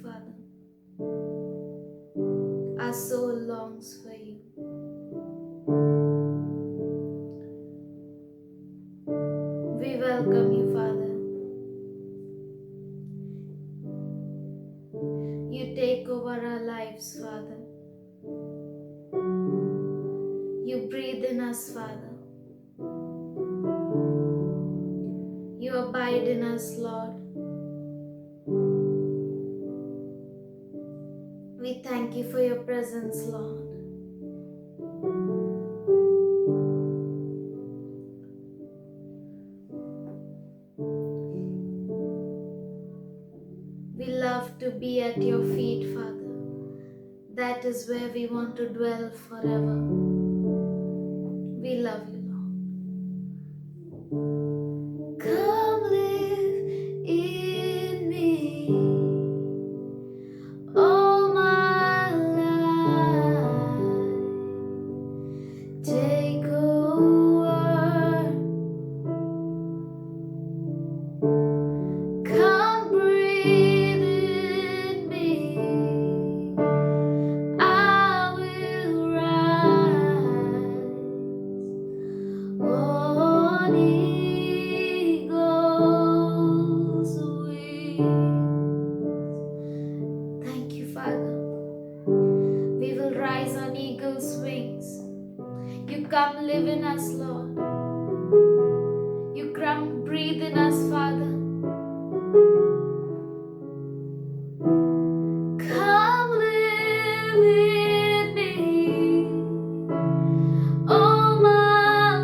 Father. Our soul longs for you. We welcome you, Father. You take over our lives, Father. You breathe in us, Father. You abide in us, Lord. We thank you for your presence, Lord. We love to be at your feet, Father. That is where we want to dwell forever. We love you, Lord. Come live in me all my life. Take over. Come breathe in me. I will rise on eagle's wings. Thank you, Father. We will rise on eagle's wings. You come live in us, Lord. You come breathe in us, Father. Come live in me all my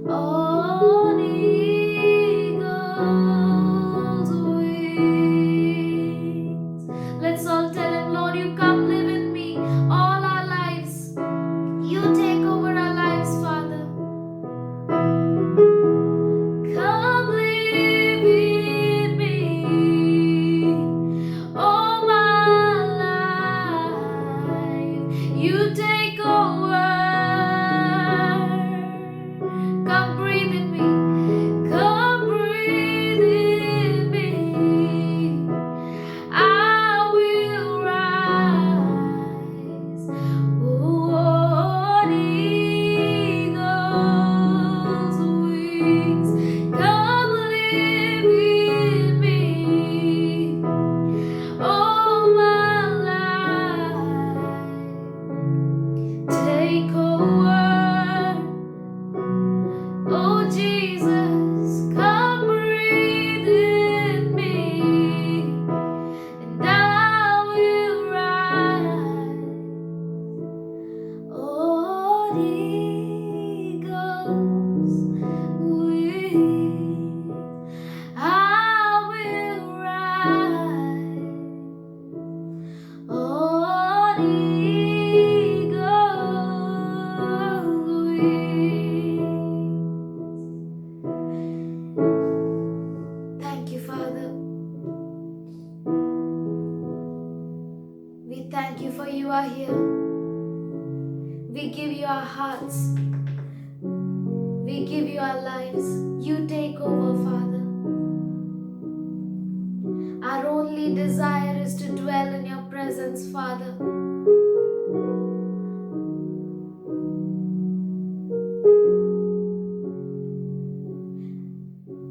on eagle's wings. Let's all tell him, Lord, you come live in me all our lives. You take over our lives, Father. Come live in me all my life. You take over. Come breathe in me. Come breathe in me. I will rise on eagle's wings. Come live in me all my life. Take over. Oh Jesus, come breathe in me, and I will rise on eagle's wings. I will rise on eagle's wings. Thank you, Father. We thank you for you are here. We give you our hearts. We give you our lives. You take over, Father. Our only desire is to dwell in your presence, Father.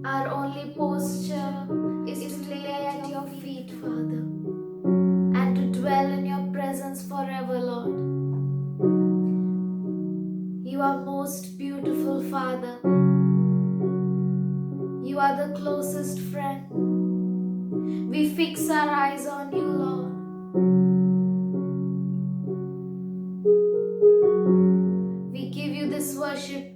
Our only posture is to lay at your feet, Father, and to dwell in your presence forever, Lord. You are most beautiful, Father. You are the closest friend. We fix our eyes on you, Lord. We give you this worship.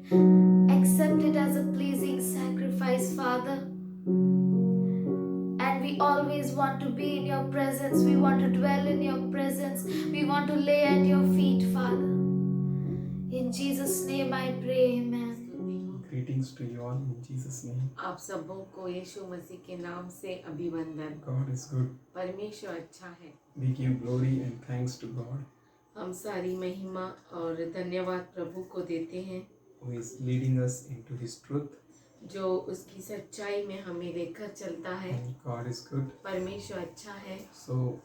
Accept it as a pleasing sacrifice, Father. And we always want to be in your presence. We want to dwell in your presence. We want to lay at your feet, Father. In Jesus' name I pray, amen. Greetings to you all in Jesus' name. आप सबों को यीशु मसीह के नाम से अभिवंदन। God is good. परमेश्वर अच्छा है। We give glory and thanks to God हम सारी महिमा और धन्यवाद प्रभु को देते हैं who is leading us into His truth. जो उसकी सच्चाई में हमें लेकर चलता है। And God is good. परमेश्वर अच्छा है। So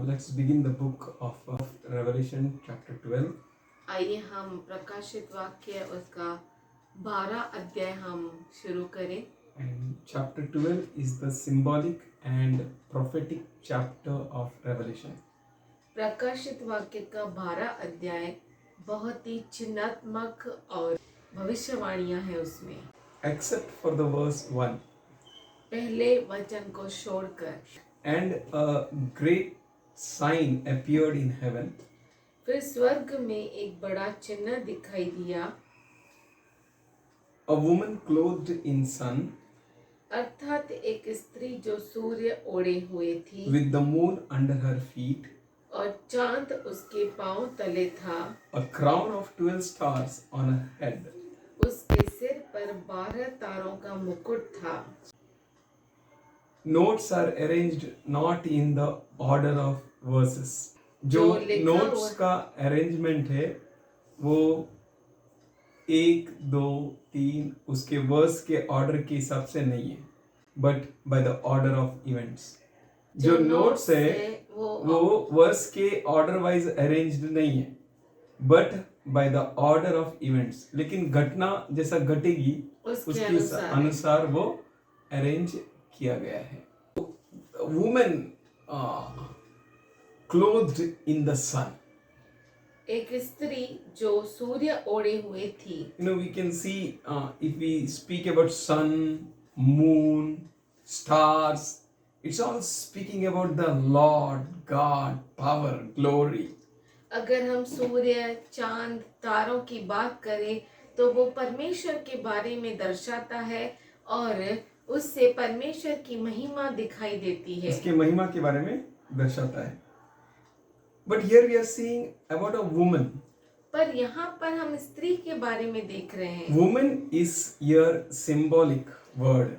let's begin the book of Revelation chapter 12. आइए हम प्रकाशित वाक्य उसका 12 अध्याय हम शुरू करें। And chapter 12 is the symbolic and prophetic chapter of Revelation. प्रकाशित वाक्य का 12 अध्याय बहुत ही चिन्हात्मक और भविष्यवाणियां हैं उसमें, Except for the verse 1. पहले वचन को छोड़कर। And a great sign appeared in heaven. फिर स्वर्ग में एक बड़ा चिन्ह दिखाई दिया, A woman clothed in sun, अर्थात एक स्त्री जो सूर्य ओढ़े हुए थी with the moon under her feet, और चांद उसके पांव तले था, a crown of 12 stars on her head. उसके सिर पर 12 तारों का मुकुट था। Notes are arranged not in the order of verses. जो लिखा नोट्स हुआ का अरेंजमेंट है वो 1, 2, 3 उसके वर्स के ऑर्डर के हिसाब से नहीं है, but by the order of events. जो नोट्स है वो वर्स के ऑर्डर वाइज अरेंज्ड नहीं है, but by the order of events. लेकिन घटना जैसा घटेगी उसके अनुसार वो अरेंज किया गया है। Women clothed in the sun. एक स्त्री जो सूर्य ओढ़े हुए थी। We can see if we speak about sun, moon, stars, it's all speaking about the Lord, God, power, glory. अगर हम सूर्य, चांद, तारों की बात करें तो वो परमेश्वर के बारे में दर्शाता है और उससे परमेश्वर की महिमा दिखाई देती है। उसके महिमा के बारे में दर्शाता है। But here we are seeing about a woman. पर यहाँ पर हम स्त्री के बारे में देख रहे हैं। Woman is here symbolic word.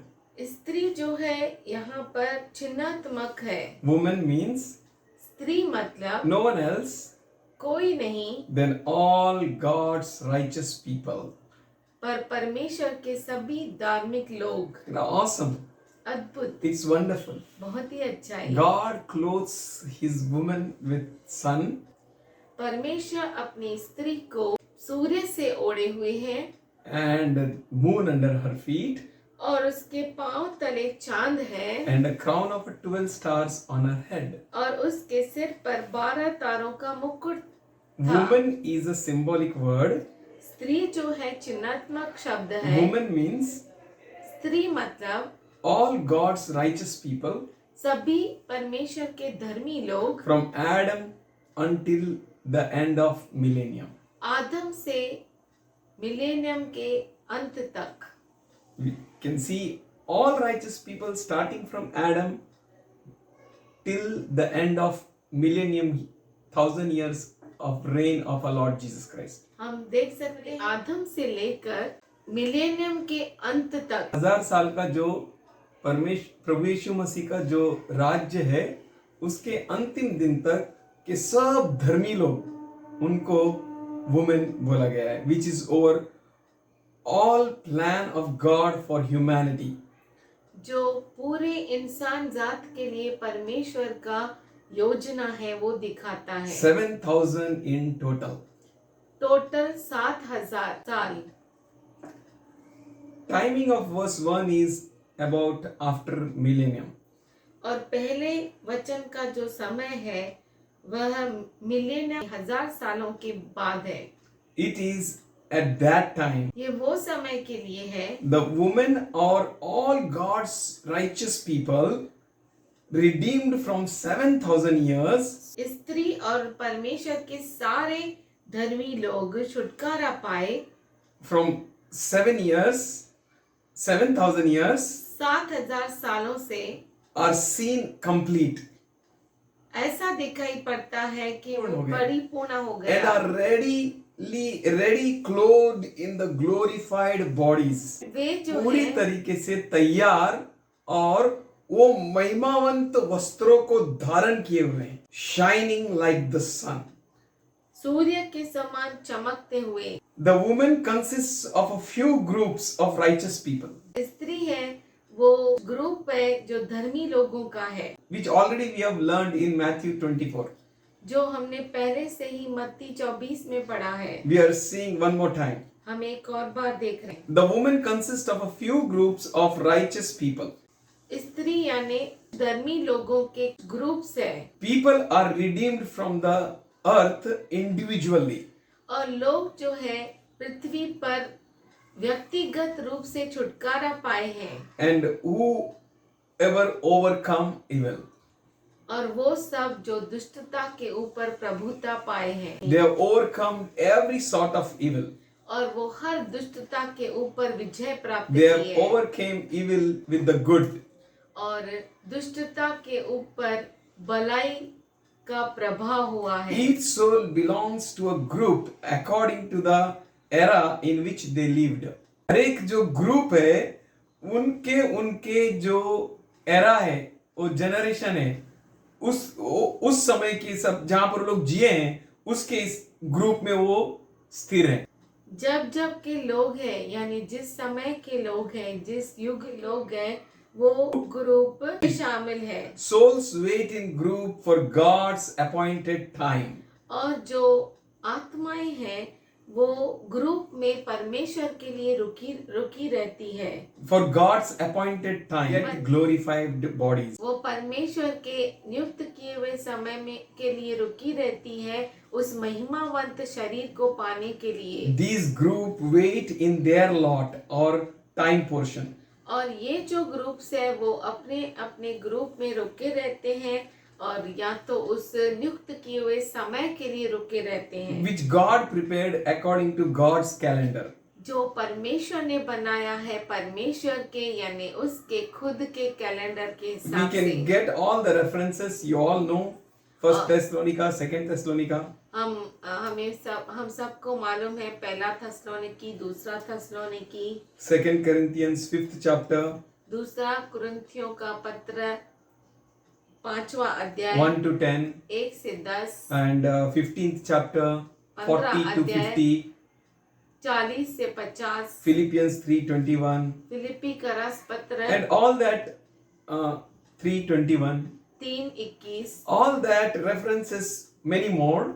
स्त्री जो है यहाँ पर चिन्हात्मक है। वुमन मीन्स स्त्री मतलब नो वन एल्स कोई नहीं then all gods righteous people. पर परमेश्वर के सभी धार्मिक लोग। Awesome. अद्भुत, It's wonderful. बहुत ही अच्छा है। God clothes his woman with sun परमेश्वर अपनी स्त्री को सूर्य से ओढ़े हुए है and moon under her feet और उसके पांव तले चांद है and a crown of 12 stars on her head. और उसके सिर पर 12 तारों का मुकुट। Woman is a symbolic word. स्त्री जो है चिन्हात्मक शब्द है। Woman means स्त्री मतलब all God's righteous people सभी परमेश्वर के धर्मी लोग from Adam until the end of millennium. आदम से मिलेनियम के अंत तक। We can see all righteous people starting from Adam till the end of millennium, 1000 years of reign of our Lord Jesus Christ. हम देख सकते हैं आदम से लेकर मिलेनियम के अंत तक 1000 साल का जो प्रभु यीशु मसीह का जो राज्य है, उसके अंतिम दिन तक के सब धर्मी लोग उनको वुमेन बोला गया है, which is over all plan of God for humanity. जो पूरे इंसान जात के लिए परमेश्वर का योजना है वो दिखाता है। 7,000 in total. टोटल 7,000 साल। Timing of verse 1 is about after millennium. और पहले वचन का जो समय है वह मिलेनियम 1000 सालों के बाद है। It is at that time ये वो समय के लिए है the women or all God's righteous people redeemed from 7,000 years स्त्री और परमेश्वर के सारे धर्मी लोग छुटकारा पाए from 7,000 years 7,000 सालों से are seen complete ऐसा दिखाई पड़ता है कि पूर्ण हो वो गए। परिपूर्ण हो and गया are ready clothed in the glorified bodies. वे जो पूरी है तरीके से तैयार और वो महिमावंत वस्त्रों को धारण किए हुए हैं, शाइनिंग लाइक द सन. सूर्य के समान चमकते हुए। The woman consists of a few groups of righteous people, स्त्री है वो ग्रुप है जो धर्मी लोगों का है, which already we have learned in Matthew 24. जो हमने पहले से ही मत्ती 24 में पढ़ा है। We are seeing one more time. हम एक और बार देख रहे हैं। The woman consists of a few groups of righteous people. स्त्री यानी धर्मी लोगों के ग्रुप्स है People are redeemed from the earth individually. और लोग जो है पृथ्वी पर व्यक्तिगत रूप से छुटकारा पाए हैं And whoever overcome evil, और वो सब जो दुष्टता के ऊपर प्रभुता पाए हैं they have overcome every sort of evil. और वो हर दुष्टता के ऊपर विजय प्राप्त They have की है overcame evil with the good. और दुष्टता के ऊपर भलाई का प्रभाव हुआ है। Each soul belongs to a group according to the era in which they lived. हर एक जो ग्रुप है उनके जो एरा है, वो जनरेशन है, उस समय के सब जहां पर लोग जिए हैं उसके इस ग्रुप में वो स्थिर है. जब जब के लोग हैं यानी जिस समय के लोग हैं, जिस युग लोग हैं, वो ग्रुप शामिल है। Souls wait in group for God's appointed time. और जो आत्माएं हैं वो ग्रुप में परमेश्वर के लिए रुकी रहती है। For God's appointed time, get glorified bodies. वो परमेश्वर के नियुक्त किए हुए समय में के लिए रुकी रहती है उस महिमावंत शरीर को पाने के लिए। These group wait in their lot or time portion. और ये जो ग्रुप्स है वो अपने अपने ग्रुप में रुके रहते हैं और या तो उस नियुक्त किए हुए समय के लिए रुके रहते हैं Which God prepared according to God's calendar. जो परमेश्वर ने बनाया है, परमेश्वर के यानी उसके खुद के कैलेंडर के We हिसाब can से get all the references. You all know First Thessalonica, Second Thessalonica. हम सबको मालूम है, पहला थस्सलोनिकी, दूसरा थस्सलोनिकी, Second Corinthians 5th chapter, दूसरा कुरिन्थियों का पत्र 5वां अध्याय 1 to 10, 1 से 10, and 15th chapter 40 to 50, 40 से 50, Philippians 3:21, फिलिपी का रस पत्र and all that 3:21. 3:21 All that references many more.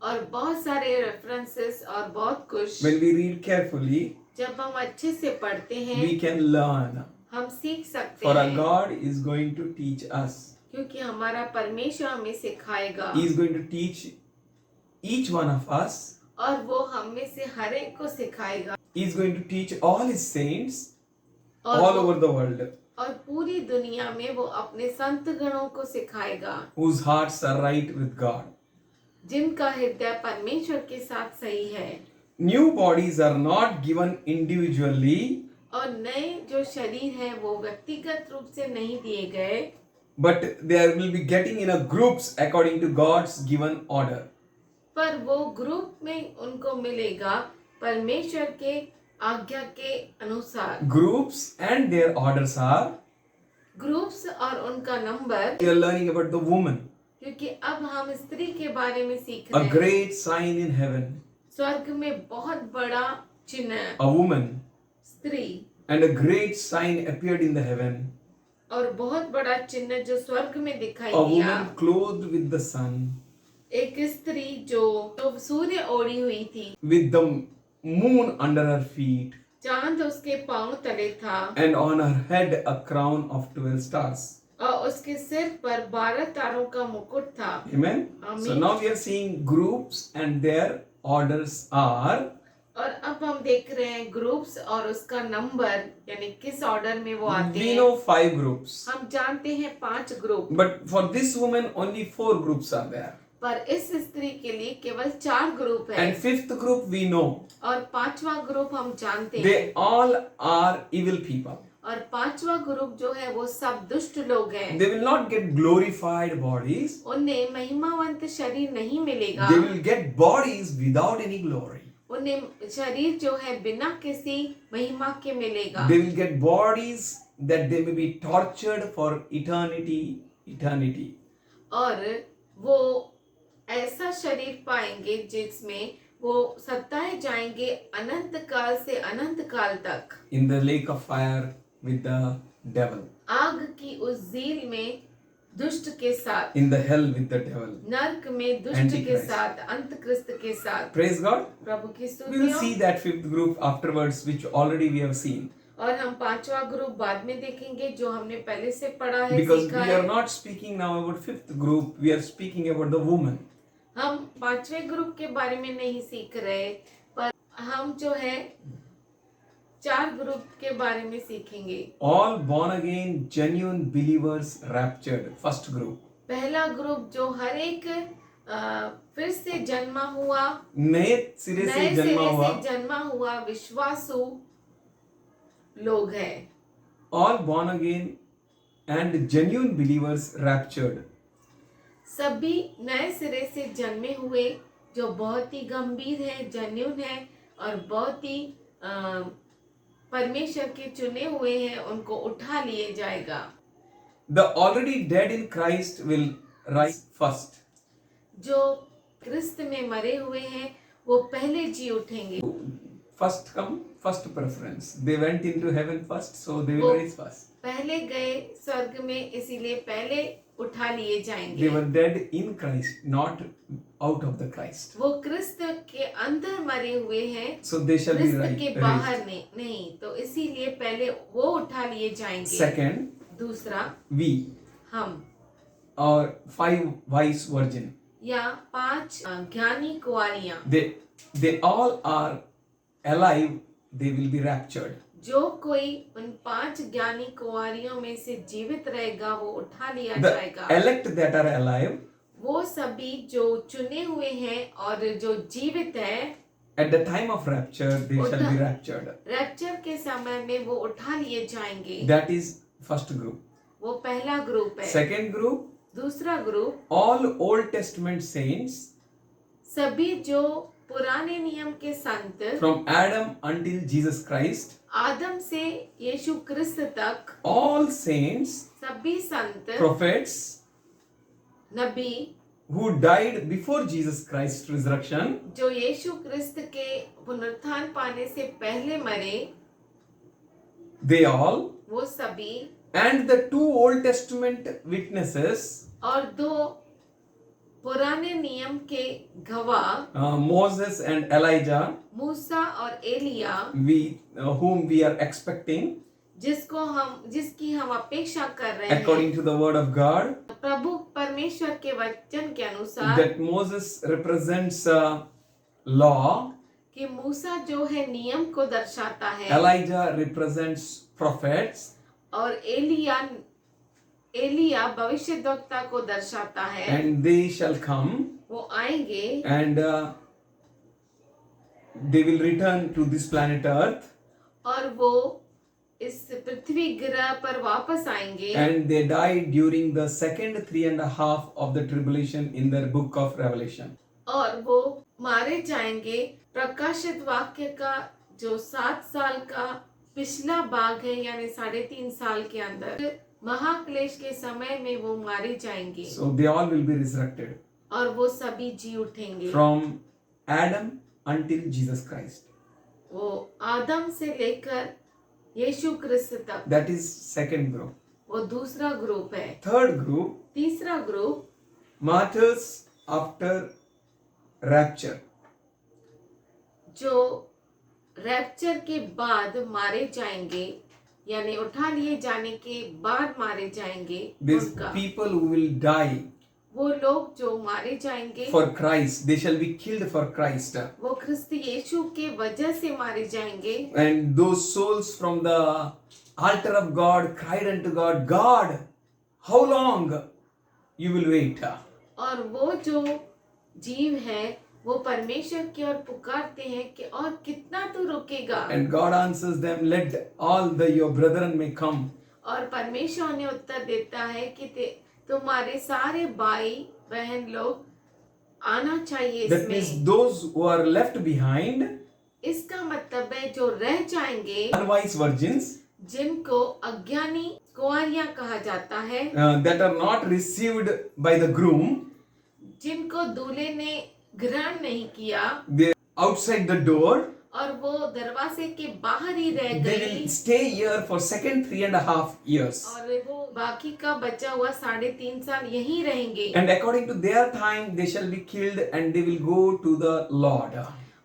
और बहुत सारे रेफरेंसेस और बहुत कुछ When we read carefully, जब हम अच्छे से पढ़ते हैं we can learn. हम सीख सकते For our हैं, God is going to teach us. क्योंकि हमारा परमेश्वर हमें सिखाएगा He is going to teach each one of us. और वो हम में से हर एक को सिखाएगा He is going to teach all his saints और all वो- over the world और पूरी दुनिया में वो अपने संत गणों को सिखाएगा whose hearts are right with God. जिनका हृदय परमेश्वर के साथ सही है। New bodies are not given individually, और नए जो शरीर है वो व्यक्तिगत रूप से नहीं दिए गए, but they will be getting in a groups according to God's given order. पर वो ग्रुप में उनको मिलेगा परमेश्वर के आज्ञा के अनुसार। Groups and their orders are, groups और उनका number, we are learning about the woman, क्योंकि अब हम स्त्री के बारे में सीख a रहे हैं। great sign in heaven, स्वर्ग में बहुत बड़ा चिन्ह, a woman, स्त्री, and a great sign appeared in the heaven, और बहुत बड़ा चिन्ह जो स्वर्ग में दिखाई a दिया, woman clothed with the sun, एक स्त्री जो सूर्य ओढ़ी हुई थी, with the moon under her feet, चांद उसके पांव तले था, and on her head a crown of 12 stars. और उसके सिर पर 12 तारों का मुकुट था। Amen. Amen. So now we are seeing groups and their orders are, और अब हम देख रहे हैं ग्रुप्स और उसका नंबर, यानी किस ऑर्डर में वो आते we हैं। know 5 groups, हम जानते हैं 5 group, but for this woman only 4 groups are there. पर इस स्त्री के लिए केवल 4 ग्रुप है। And 5th group we know, और 5वां ग्रुप हम जानते हैं, they all are evil people. और 5वां ग्रुप जो है वो सब दुष्ट लोग हैं। They will not get glorified bodies, उन्हें महिमावंत शरीर नहीं मिलेगा, they will get bodies without any glory. उन्हें शरीर जो है बिना किसी महिमा के मिलेगा। They will get bodies that they may be tortured for eternity. और वो ऐसा शरीर पाएंगे जिसमें वो सताए जाएंगे अनंत काल से अनंत काल तक, In the lake of fire with the devil, आग की उस झील में दुष्ट के साथ, in the hell with the devil. नरक में दुष्ट के Antichrist. साथ, अंतक्रिस्त के साथ। Praise God. प्रभु की We will see स्तुति। that 5th group afterwards, which already we have seen. और हम 5वां ग्रुप बाद में देखेंगे जो हमने पहले से पढ़ा है, Because सीखा we है। are not speaking now about 5th group, we are speaking about the woman. हम 5वें ग्रुप के बारे में नहीं सीख रहे, पर हम जो है 4 ग्रुप के बारे में सीखेंगे। All born again, genuine believers raptured. First group. पहला ग्रुप जो हर एक फिर से जन्मा हुआ, नए सिरे से नए जन्मा सिरे हुआ. से जन्मा हुआ विश्वासु लोग हैं। All born again and genuine believers raptured. सभी नए सिरे से जन्मे हुए जो बहुत ही गंभीर है, जेन्युइन है और बहुत ही परमेश्वर के चुने हुए हैं, उनको उठा लिए जाएगा। The already dead in Christ will rise first. जो क्रिस्त में मरे हुए हैं वो पहले जी उठेंगे। First come, first preference. They went into heaven first, so they will वो rise first. पहले गए स्वर्ग में, इसीलिए पहले उठा लिए जाएंगे। They were dead in Christ, not out of the Christ. वो क्रिस्त के अंदर मरे हुए हैं, So they shall be क्रिस्त के raised. बाहर नहीं, तो इसीलिए पहले वो उठा लिए जाएंगे। Second, दूसरा, we हम or 5 wise virgin. या 5 ज्ञानी कुंवारियां, They all are alive. They will be raptured. जो कोई उन 5 ज्ञानी कुंवारियों में से जीवित रहेगा वो उठा लिया The जाएगा। elect that are alive वो सभी जो चुने हुए हैं और जो जीवित है, At the time of rapture, they shall be raptured. Rapture के समय में वो उठा लिए जाएंगे। That is first group. वो पहला ग्रुप है। Second group, दूसरा group, all Old Testament saints सभी जो पुराने नियम के संत from Adam until Jesus Christ, आदम से यीशु क्रिस्त तक, all saints, सभी संत, prophets Nabi who died before Jesus Christ's resurrection, जो यीशु क्रिस्त के पुनरुत्थान पाने से पहले मरे, they all, वो सभी, and the two Old Testament witnesses, और दो पुराने नियम के गवाह Moses and Elijah, मूसा और Elia, whom we are expecting जिसकी हम अपेक्षा कर रहे हैं according to the word of God, प्रभु परमेश्वर के वचन के अनुसार, that Moses represents law, कि मूसा जो है नियम को दर्शाता है, Elijah represents prophets, और एलिया भविष्यद्वक्ता को दर्शाता है, and they shall come वो आएंगे and they will return to this planet Earth, और वो इस पृथ्वी ग्रह पर वापस आएंगे, and they died during the second 3.5 of the tribulation in the book of Revelation. और वो मारे जाएंगे प्रकाशित वाक्य का जो 7 साल का पिछला भाग है, यानी 3.5 साल के अंदर महाक्लेश के समय में वो मारे जाएंगे, So they all will be resurrected और वो सभी जी उठेंगे from Adam until Jesus Christ. वो आदम से लेकर यीशु क्रिस्त तक, That is second group. वो दूसरा ग्रुप है। Third group, तीसरा ग्रुप, martyrs after rapture. जो रैप्चर के बाद मारे जाएंगे, यानी उठा लिए जाने के बाद मारे जाएंगे, These उनका people who will die वो लोग जो मारे जाएंगे for Christ, they shall be killed for Christ. वो ख्रिस्त यीशु के वजह से मारे जाएंगे, And those souls from the altar of God cried unto God, God, how long you will wait? और वो जो जीव है वो परमेश्वर की ओर पुकारते हैं कि और कितना तू रुकेगा, And God answers them, let all your brethren may come. और परमेश्वर ने उत्तर देता है कि तुम्हारे सारे भाई बहन लोग आना चाहिए That means इसमें। those who are left behind, इसका मतलब है जो रह जाएंगे, unwise virgins, जिनको अज्ञानी कुंवारियां कहा जाता है, that are not received by the groom, जिनको दूल्हे ने ग्रहण नहीं किया, they outside the door, और वो दरवाजे के बाहर ही रह they गई, will stay here for second 3.5 years. और वो बाकी का बचा हुआ 3.5 साल यहीं रहेंगे, And according to their time, they shall be killed and they will go to the Lord.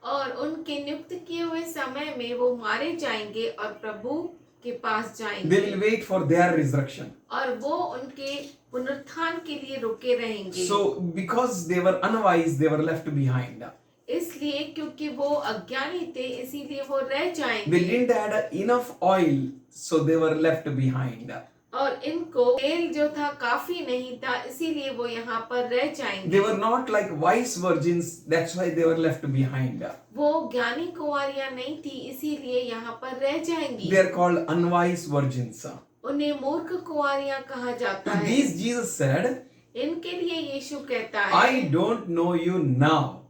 और उनके नियुक्त किए हुए समय में वो मारे जाएंगे और प्रभु के पास They जाएंगे, will wait for their resurrection. और वो उनके पुनरुत्थान के लिए रुके रहेंगे। So, because they were unwise, they were left behind. इसलिए क्योंकि वो अज्ञानी थे, इसीलिए वो रह They जाएंगे, didn't add enough oil, so they were left behind. और इनको तेल जो था काफी नहीं था, इसीलिए वो यहाँ पर रह They जाएंगे। were not like wise virgins, that's why they were left behind. वो ज्ञानी कुंवारियां नहीं थी, इसीलिए यहाँ पर रह जाएंगी। They are called unwise virgins. उन्हें मूर्ख कुंवारियां कहा जाता To है। these Jesus said, इनके लिए यीशु कहता है, I don't know you now,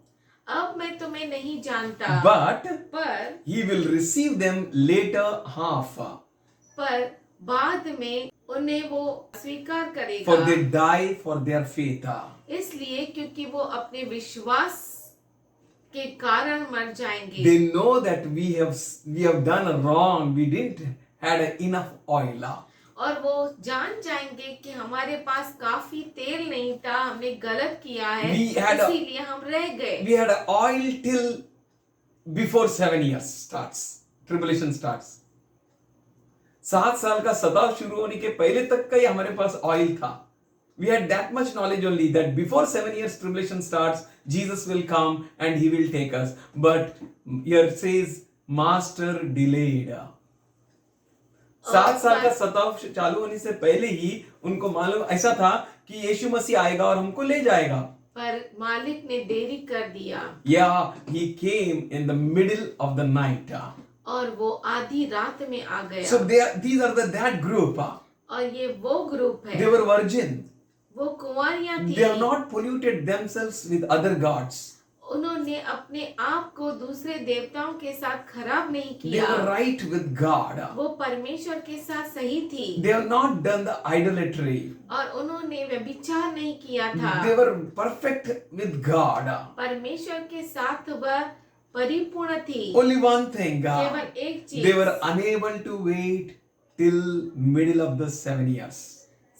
अब मैं तुम्हें नहीं जानता, but पर he will receive them later half. बाद में उन्हें वो स्वीकार For करेगा, they die for their faith. इसलिए क्योंकि वो अपने विश्वास के कारण मर जाएंगे। They know that we have done wrong. We didn't had enough oil. और वो जान जाएंगे कि हमारे पास काफी तेल नहीं था, हमने गलत किया है, इसीलिए हम रह गए। We had oil till before 7 years starts. Tribulation starts. 7 साल का सताव शुरू होने के पहले तक का ही हमारे पास ऑयल था. We had that much knowledge only that before 7 years tribulation starts, Jesus will come and he will take us. But here says, Master delayed. 7 साल का सताव चालू होने से पहले ही उनको मालूम ऐसा था कि यीशु मसीह आएगा और हमको ले जाएगा. पर मालिक ने देरी कर दिया Yeah, he came in the middle of the night. और वो आधी रात में आ गया। So these are that group. और ये वो ग्रुप They है, were virgin. वो कुंवारियां They have थी। not polluted themselves with other gods. उन्होंने अपने आप को दूसरे देवताओं के साथ खराब नहीं They किया, were right with God. वो परमेश्वर के साथ सही थी They have not done the idolatry. और उन्होंने व्यभिचार नहीं किया था। They were perfect with God. परमेश्वर के साथ वह परिपूर्ण थी। Only one thing, केवल एक they चीज, were unable to wait till middle of the 7 years.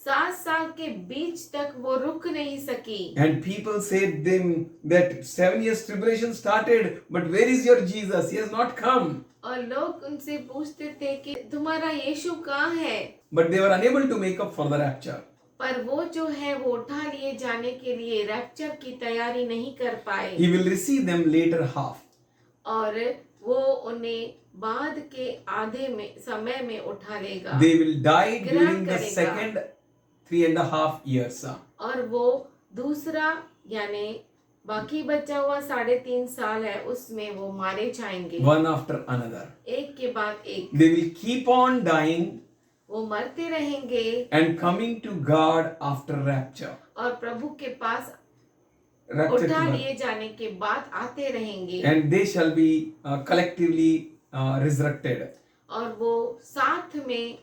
7 साल के बीच तक वो रुक नहीं सकी। And people said them that 7 years tribulation started, but where is your Jesus? He has not come. और लोग उनसे पूछते थे कि तुम्हारा यीशु कहाँ है, But they were unable to make up for the rapture. पर वो जो है वो उठा लिए जाने के लिए रैप्चर की तैयारी नहीं कर पाए He will receive them later half. और वो उन्हें बाद के आधे में समय में उठा लेगा They will die ग्रहण during the करेगा। second 3.5 years. और वो दूसरा यानी बाकी बचा हुआ 3.5 साल है उसमें वो मारे जाएंगे One after another. एक के बाद एक। They will keep on dying वो मरते रहेंगे and coming to God after rapture. और प्रभु के पास Rapture उठा के बाद. लिए जाने के बाद आते रहेंगे And they shall be collectively resurrected. और वो साथ में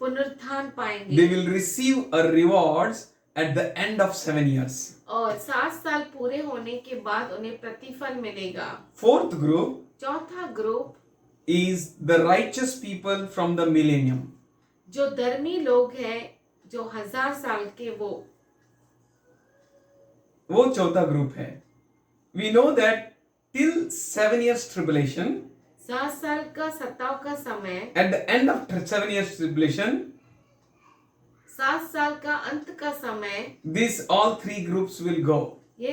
पुनरुत्थान They पाएंगे will receive a rewards at the end of 7 years. और 7 साल पूरे होने के बाद उन्हें प्रतिफल मिलेगा। Fourth group चौथा group is the righteous people from the millennium. जो धर्मी लोग हैं जो 1000 साल के वो चौथा ग्रुप है. We know that till 7 years tribulation, 7 साल का सताव का समय, at the end of 7 years tribulation, 7 साल का अंत का समय, these all three groups will go. ये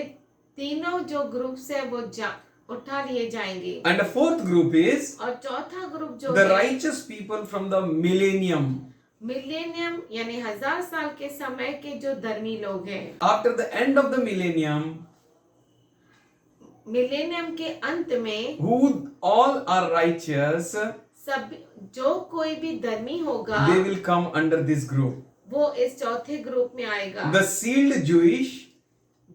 तीनों जो ग्रुप्स है वो उठा लिए जाएंगे। And the fourth group is और चौथा ग्रुप जो the है righteous people from the millennium. Millennium यानी 1000 साल के समय के जो धर्मी लोग हैं। After the end of the millennium, millennium के अंत में who all are righteous, सब जो कोई भी धर्मी होगा they will come under this group. वो इस चौथे ग्रुप में आएगा। The sealed Jewish,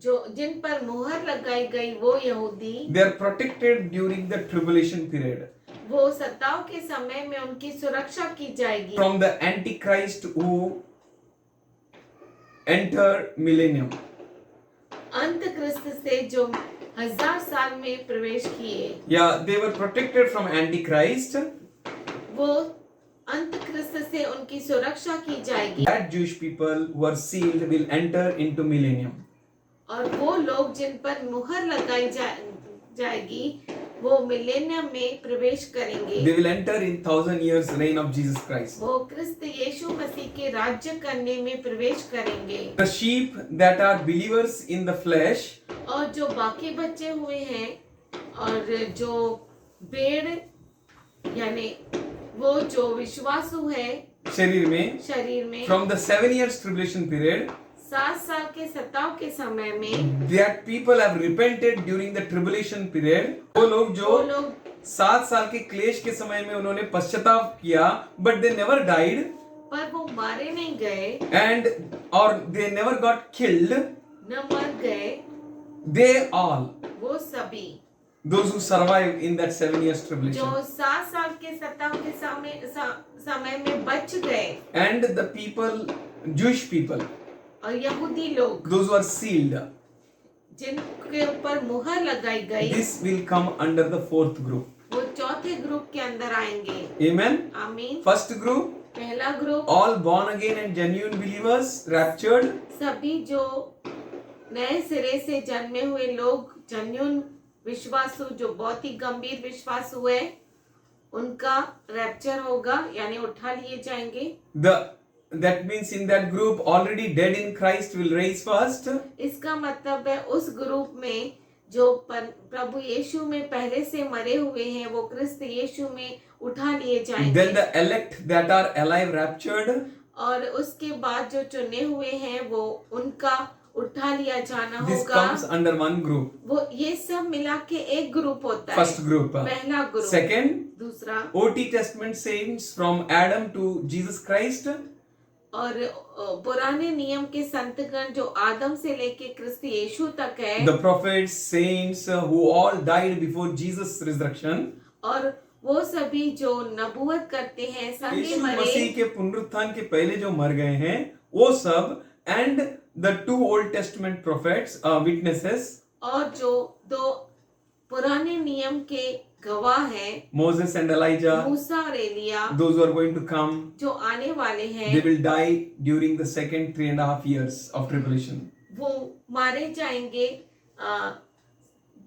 जो जिन पर मुहर लगाई गई वो यहूदी, they are protected during the tribulation period वो सताव के समय में उनकी सुरक्षा की जाएगी from the Antichrist who enter millennium. अंत क्रिस्त से जो 1000 साल में प्रवेश किए, Yeah, they were protected from Antichrist. वो अंत क्रिस्त से उनकी सुरक्षा की जाएगी। That Jewish people who are sealed will enter into millennium. और वो लोग जिन पर मुहर लगाई जाएगी वो मिलेनियम में प्रवेश करेंगे। They will enter in 1000 years reign of Jesus Christ. वो क्रिस्त यीशु मसीह के राज्य करने में प्रवेश करेंगे। The sheep that are believers in the flesh, और जो बाकी बचे हुए हैं और जो भेड़ यानी वो जो विश्वासु है शरीर में, शरीर में from the 7 years tribulation period, 7 साल के सताव के समय में that people have repented during the tribulation period. वो लोग वो जो लोग 7 साल के क्लेश के समय में उन्होंने पश्चाताप किया, but they never died पर वो मारे नहीं गए and or they never got killed. न मर गए, They all, वो सभी those who survived in that 7 years जो tribulation, 7 साल के सताव के समय में बच गए and the people, Jewish people, और यहूदी लोग those who are sealed, जिनके ऊपर मुहर लगाई गई this will come under the fourth group. वो चौथे ग्रुप के अंदर आएंगे। Amen. आमीन। First group, पहला group all born again and genuine believers, raptured. सभी जो नए सिरे से जन्मे हुए लोग, जेन्युइन विश्वासु जो बहुत ही गंभीर विश्वासु है, उनका रैप्चर होगा यानी उठा लिए जाएंगे। That means in that group already dead in Christ will raise first. इसका मतलब है उस ग्रुप में जो प्रभु यीशु में पहले से मरे हुए हैं वो क्रिस्त यीशु में उठा लिए जाएंगे। Then the elect that are alive raptured. और उसके बाद जो चुने हुए हैं वो उनका उठा लिया जाना This होगा, comes under one group. वो ये सब मिला के एक ग्रुप होता है। First group. पहला ग्रुप। Second, दूसरा, OT Testament saints from Adam to Jesus Christ. और पुराने नियम के संतगण जो आदम से लेके क्रिस्त यीशु तक है, The prophets, saints who all died before Jesus' resurrection. और वो सभी जो नबूवत करते हैं, सभी यीशु मरे, मसीह के पुनरुत्थान के पहले जो मर गए हैं वो सब, and the two Old Testament prophets, witnesses, और जो दो पुराने नियम के गवाह हैं, Moses and Elijah, मूसा और Elia, those who are going to come, जो आने वाले हैं, they will die during the second 3.5 years of tribulation. वो मारे जाएंगे।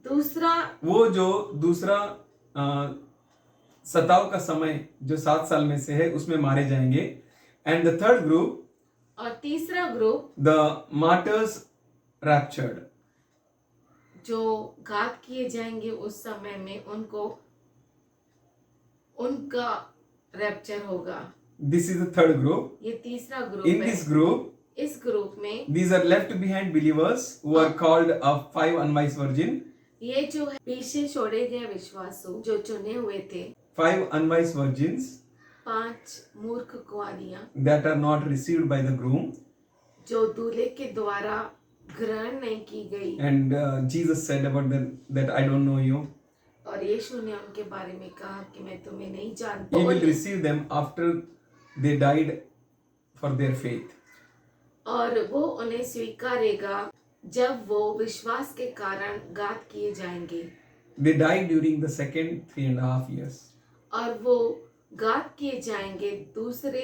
दूसरा, वो जो दूसरा सताव का समय जो 7 साल में से है उसमें मारे जाएंगे। And the third group, और तीसरा ग्रुप, the martyrs raptured. जो घात किए जाएंगे उस समय में, उनका रैप्चर होगा। This is the third group. ये तीसरा ग्रुप In है। this group, इस ग्रुप में these are left behind believers who are called a 5 unwise virgin. ये जो है पीछे छोड़े गए विश्वासु जो चुने हुए थे, 5 unwise virgins 5 मूर्ख कुंवारियां that are not received by the groom. जो दूल्हे के द्वारा ग्रहण नहीं की गई, And Jesus said about them that I don't know you. और यीशु ने उनके बारे में कहा कि मैं तुम्हें नहीं जानता। He will receive them after they died for their faith. और वो उन्हें स्वीकारेगा जब वो विश्वास के कारण घात किए जाएंगे। They died during the second 3.5 years. और वो घात किए जाएंगे दूसरे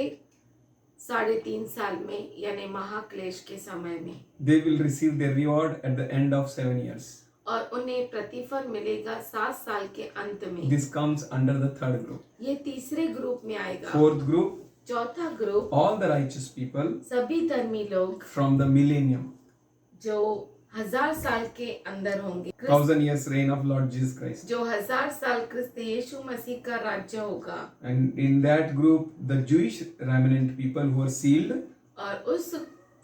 3.5 साल में, यानी महाक्लेश के समय में। They will receive their reward at the end of 7 years. और उन्हें प्रतिफल मिलेगा 7 साल के अंत में। This comes under the third group. ये तीसरे ग्रुप में आएगा। Fourth group, चौथा group, all the righteous people सभी धर्मी लोग from the millennium, जो 1000 साल के अंदर होंगे। 1000 years reign of Lord Jesus Christ. जो 1000 साल क्रिस्त यीशु मसीह का राज्य होगा। And in that group, the Jewish remnant people who are sealed, और उस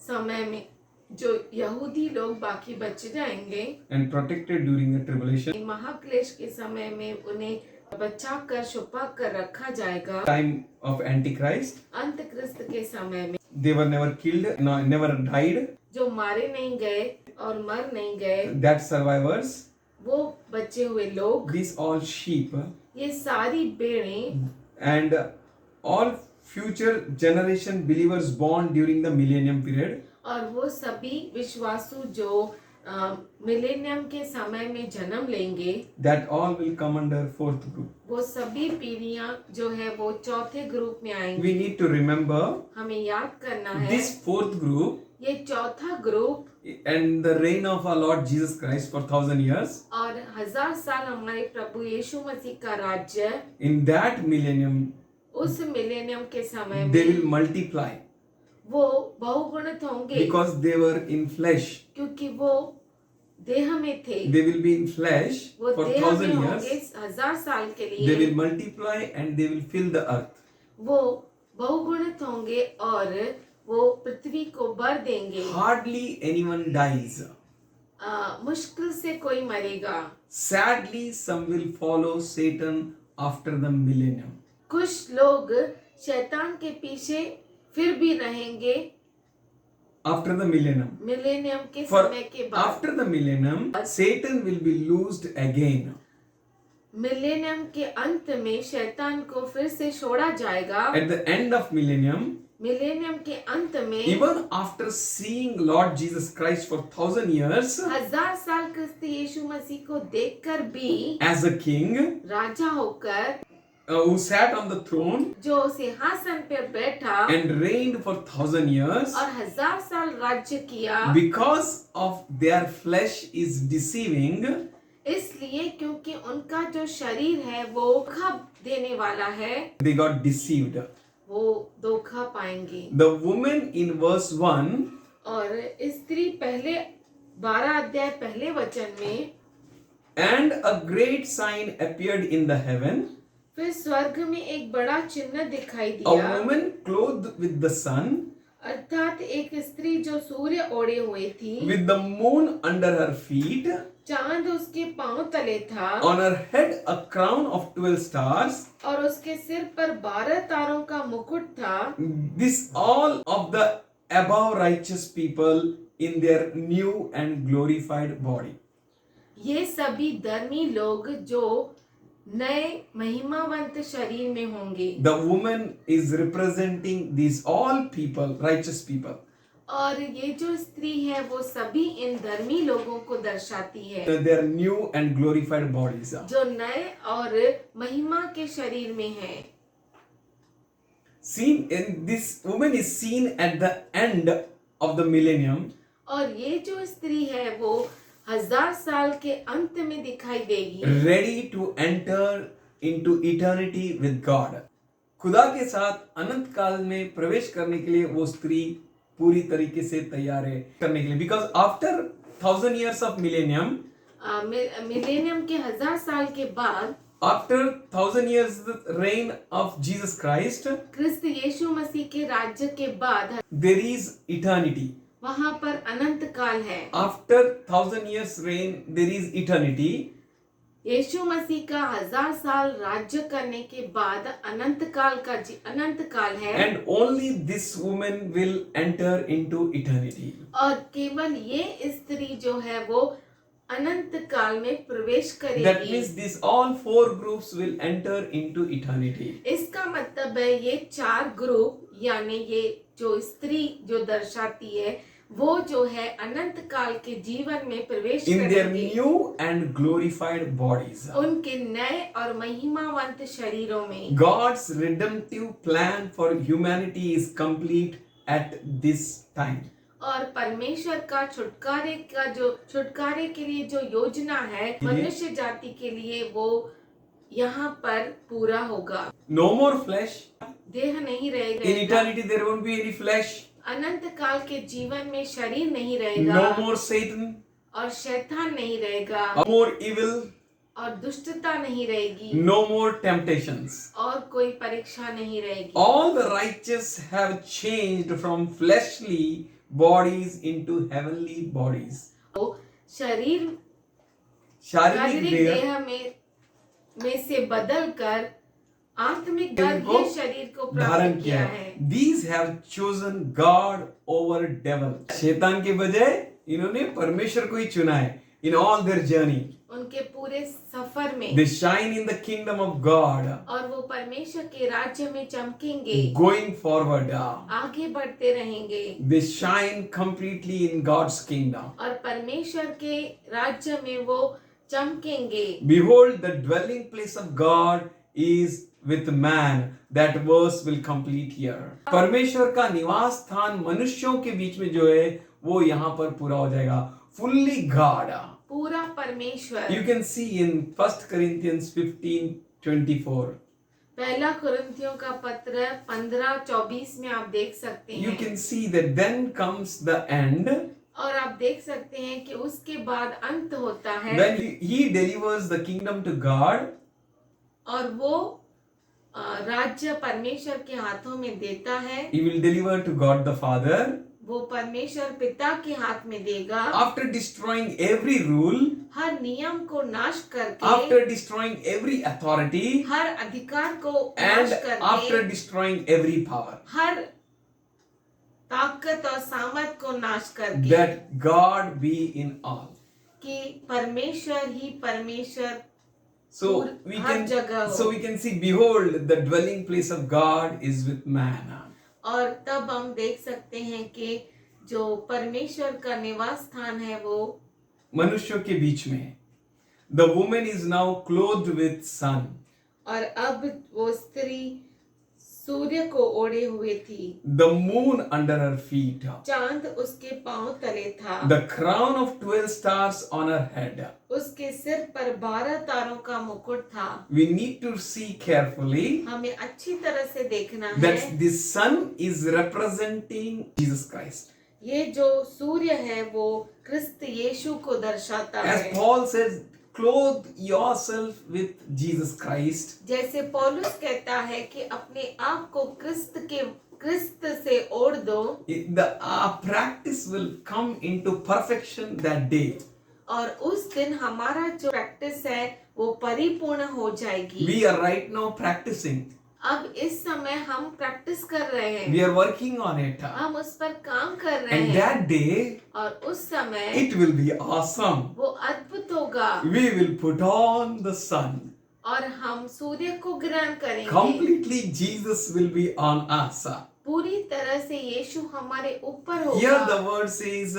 समय में जो यहूदी लोग बाकी बच जाएंगे, and protected during the tribulation, महाक्लेश के समय में उन्हें बचा कर छुपा कर रखा जाएगा। time of Antichrist, अंत क्रिस्त के समय में they were never killed, no, never died. जो मारे नहीं गए और मर नहीं गए, That survivors, वो बचे हुए लोग, these all sheep, ये सारी भेड़ें, and all future generation believers born during the millennium period, और वो सभी विश्वासु जो मिलेनियम के समय में जन्म लेंगे, that all will come under fourth group. वो सभी पीढ़ियां जो है वो चौथे ग्रुप में आएंगी। We need to remember हमें याद करना है this fourth group ये चौथा group and the reign of our Lord Jesus Christ for 1000 years. और 1000 साल हमारे प्रभु यीशु मसीह का राज्य, In that millennium, उस मिलेनियम के समय they में will multiply वो बहुगुणित होंगे, because they were in flesh. क्योंकि वो देह में थे। They will be in flesh वो for देह 1000 में होंगे years. 1000 साल के They लिए। will multiply and they will fill the earth. वो बहुगुणित होंगे और वो पृथ्वी को भर देंगे। Hardly anyone dies. मुश्किल से कोई मरेगा। Sadly, some will follow Satan after the millennium. कुछ लोग शैतान के पीछे फिर भी रहेंगे After the millennium. मिलेनियम के For समय के बाद। after the millennium, Satan will be loosed again. Millennium के अंत में शैतान को फिर से छोड़ा जाएगा। At the end of millennium, millennium के अंत में even after seeing Lord Jesus Christ for 1000 years 1000 साल क्रिस्त यीशु मसीह को देखकर भी as a king, राजा होकर who sat on the throne जो सिंहासन पर बैठा and reigned for 1000 years, और 1000 साल राज्य किया, because of their flesh is deceiving, इसलिए क्योंकि उनका जो शरीर है वो धोखा देने वाला है, they got deceived. वो धोखा पाएंगे। The woman in verse 1, और स्त्री पहले 12 अध्याय पहले वचन में, and a great sign appeared in the heaven, फिर स्वर्ग में एक बड़ा चिन्ह दिखाई a दिया, woman clothed with the sun, अर्थात एक स्त्री जो सूर्य ओढ़े हुए थी, with the moon under her feet, चांद उसके पांव तले था, on her head a crown of 12 stars. और उसके सिर पर 12 तारों का मुकुट था। This all of the above righteous people in their new and glorified body. ये सभी धर्मी लोग जो नए महिमावंत शरीर में होंगे। The woman is representing these all people, righteous people. और ये जो स्त्री है वो सभी इन धर्मी लोगों को दर्शाती है Their new and glorified bodies. जो नए और महिमा के शरीर में है। Seen in this woman is seen at the end of the millennium. और ये जो स्त्री है वो 1000 साल के अंत में दिखाई देगी, Ready to enter into eternity with God. खुदा के साथ अनंत काल में प्रवेश करने के लिए वो स्त्री पूरी तरीके से तैयार है करने के लिए, because after 1000 years of millennium, millennium के 1000 साल के बाद, after 1000 years reign of Jesus Christ, क्रिस्त यीशु मसीह के राज्य के बाद there is eternity. वहां पर अनंत काल है। After 1000 years reign, there is eternity. यीशु मसीह का 1000 साल राज्य करने के बाद अनंत काल है। And only this woman will enter into eternity. और केवल ये स्त्री जो है वो अनंत काल में प्रवेश That करेगी। means these all 4 groups will enter into eternity. इसका मतलब है ये 4 ग्रुप यानी ये जो स्त्री जो दर्शाती है वो जो है अनंत काल के जीवन में प्रवेश In their करेगी new and glorified bodies. उनके नए और महिमावंत शरीरों में। God's redemptive plan for humanity is complete at this time. और परमेश्वर का छुटकारे के लिए जो योजना है मनुष्य जाति के लिए वो यहाँ पर पूरा होगा। No more flesh. देह नहीं In रहेगा, eternity there won't be any flesh. अनंत काल के जीवन में शरीर नहीं रहेगा, No more Satan. और शैतान नहीं रहेगा, No more evil. और दुष्टता नहीं रहेगी, No more temptations. और कोई परीक्षा नहीं रहेगी। All the righteous have changed from fleshly bodies into heavenly bodies. तो शरीर शारीरिक शारीरिक देह देह में से बदल कर आत्मिक देह को ये शरीर को धारण प्राप्त किया किया है. है। These have chosen God over devil. शैतान के बजाय इन्होंने परमेश्वर को ही चुना है. In all their journey, उनके पूरे सफर में they shine in the kingdom of God, और वो परमेश्वर के राज्य में चमकेंगे, going forward. आगे बढ़ते रहेंगे They shine completely in God's kingdom. और परमेश्वर के राज्य में वो चमकेंगे। Behold, the dwelling place of God is with man. That verse will complete here. परमेश्वर का निवास स्थान मनुष्यों के बीच में जो है वो यहाँ पर पूरा हो जाएगा. Fully God. पूरा परमेश्वर। You can see in 1 Corinthians 15:24. पहला कुरिन्थियों का पत्र 15:24 में आप देख सकते You हैं। can see that then comes the end और आप देख सकते हैं कि उसके बाद अंत होता है when he delivers the kingdom to God. और वो राज्य परमेश्वर के हाथों में देता है। He will deliver to God the Father. वो परमेश्वर पिता के हाथ में देगा। After destroying every rule, हर नियम को नाश करके, after destroying every authority, हर अधिकार को and नाश करके, after destroying every power, हर ताकत और सामर्थ को नाश करके, that God be in all. कि परमेश्वर ही परमेश्वर So we हर can जगह हो। so we can see, behold, the dwelling place of God is with man. और तब हम देख सकते हैं कि जो परमेश्वर का निवास स्थान है वो मनुष्यों के बीच में है. The woman is now clothed with sun. और अब वो स्त्री सूर्य को ओढ़े हुए थी, The moon under her feet. चांद उसके पांव तले था, The crown of 12 stars on her head. उसके सिर पर 12 तारों का मुकुट था। We need to see carefully हमें अच्छी तरह से देखना that है the sun is representing Jesus Christ. ये जो सूर्य है वो क्रिस्त यीशु को दर्शाता As है। Paul says, clothe yourself with Jesus Christ. जैसे पौलुस कहता है कि अपने आप को क्रिस्त के क्रिस्त से ओढ़ दो our practice will come into perfection that day. और उस दिन हमारा जो प्रैक्टिस है वो परिपूर्ण हो जाएगी। We are right now practicing. अब इस समय हम प्रैक्टिस कर रहे हैं, We are working on it. हम उस पर काम कर रहे And हैं that day, और उस समय it will be awesome. वो अद्भुत होगा We will put on the sun. और हम सूर्य को ग्रहण करेंगे। Completely Jesus will be on us. पूरी तरह से यीशु हमारे ऊपर Here होगा। the word says,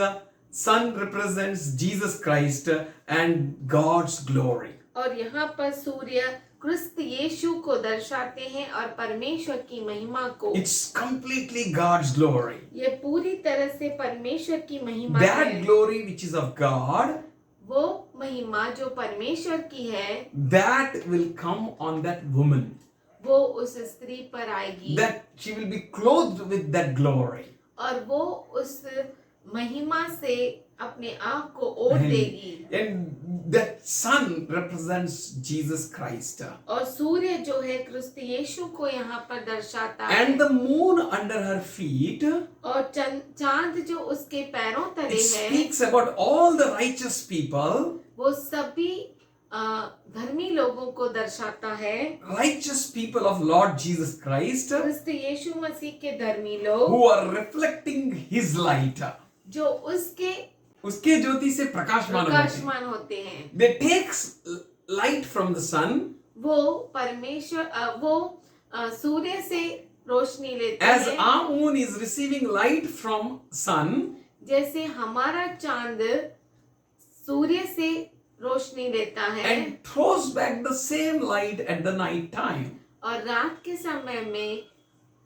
sun represents Jesus Christ and God's glory. और यहाँ पर सूर्य क्रिस्त यीशु को दर्शाते हैं और परमेश्वर की महिमा को। It's completely God's glory. ये पूरी तरह से परमेश्वर की महिमा That है। glory which is of God, वो महिमा जो परमेश्वर की है that will come on that woman. वो उस स्त्री पर आएगी That she will be clothed with that glory. और वो उस महिमा से अपने आप को ओढ़ देगी। And that sun represents Jesus Christ. और सूर्य जो है क्रिस्त यीशु को यहाँ पर दर्शाता है। And the moon under her feet, और चांद जो उसके पैरों it तले है speaks about all the righteous people, वो सभी धर्मी लोगों को दर्शाता है। righteous people of Lord Jesus Christ, क्रिस्त यीशु मसीह के धर्मी लोग who are reflecting His light. जो उसके ज्योति से प्रकाशमान होते हैं. प्रकाशमान होते हैं। They takes light from the sun वो परमेश्वर वो सूर्य से रोशनी लेते as हैं। our moon is receiving light from sun. जैसे हमारा चांद सूर्य से रोशनी लेता है And throws back the same light at the night time. और रात के समय में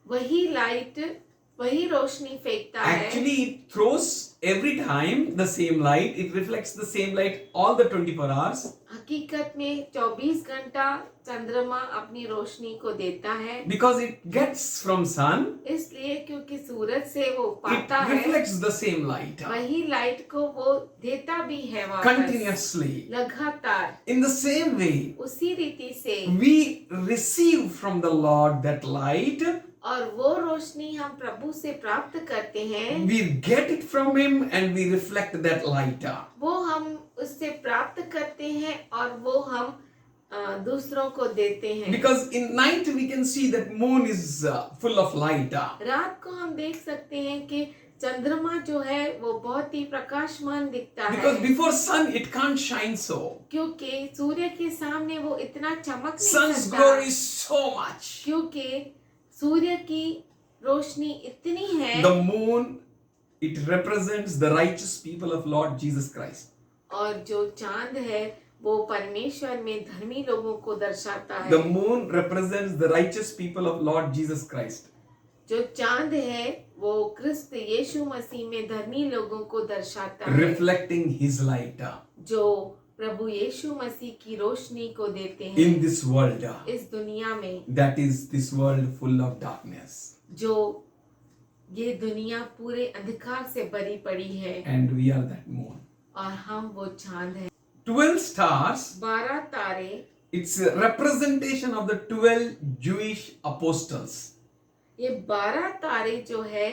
वही लाइट वही रोशनी फेंकता है। Actually, it throws every time the same light. It reflects the same light all the 24 hours. हकीकत में 24 घंटा चंद्रमा अपनी रोशनी को देता है। Because it gets from sun, इसलिए क्योंकि सूरज से वो it पाता है reflects the same light वही लाइट को वो देता भी है वापस continuously. लगातार। In the same way, उसी रीति से we receive from the Lord that light. और वो रोशनी हम प्रभु से प्राप्त करते हैं। We get it from Him and we reflect that light. वो हम उससे प्राप्त करते हैं और वो हम दूसरों को देते हैं। Because in night we can see that moon is full of light. रात को हम देख सकते हैं कि चंद्रमा जो है वो बहुत ही प्रकाशमान दिखता Because है before sun it can't shine so. क्योंकि सूर्य के सामने वो इतना चमक नहीं Sun's सकता glory is so much. क्योंकि सूर्य की रोशनी इतनी है। The moon, it represents the righteous people of Lord Jesus Christ. और जो चांद है वो परमेश्वर में धर्मी लोगों को दर्शाता है। The moon represents the righteous people of Lord Jesus Christ. जो चांद है वो क्रिस्त यीशु मसीह में धर्मी लोगों को दर्शाता है Reflecting His light जो प्रभु यीशु मसीह की रोशनी को देते हैं in this world. इस दुनिया में That is this world full of darkness. जो ये दुनिया पूरे अंधकार से भरी पड़ी है And we are that moon. और हम वो चांद हैं। 12 stars, 12 तारे it's a representation of the 12 Jewish apostles. ये 12 तारे जो है